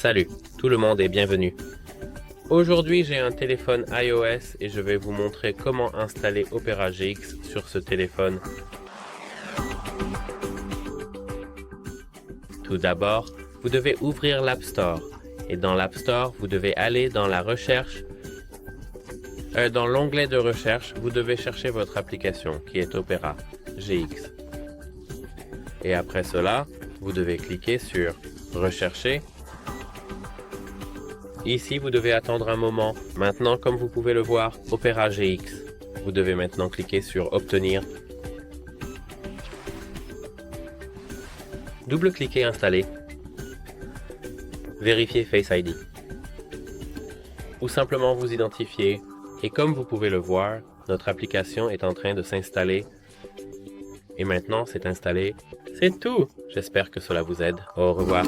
Salut, tout le monde est bienvenu. Aujourd'hui, j'ai un téléphone iOS et je vais vous montrer comment installer Opera GX sur ce téléphone. Tout d'abord, vous devez ouvrir l'App Store. Et dans l'App Store, vous devez aller dans la recherche. Dans l'onglet de recherche, vous devez chercher votre application qui est Opera GX. Et après cela, vous devez cliquer sur Rechercher. Ici, vous devez attendre un moment. Maintenant, comme vous pouvez le voir, Opera GX. Vous devez maintenant cliquer sur Obtenir. Double-cliquez Installer. Vérifiez Face ID. Ou simplement vous identifier. Et comme vous pouvez le voir, notre application est en train de s'installer. Et maintenant, c'est installé. C'est tout! J'espère que cela vous aide. Au revoir.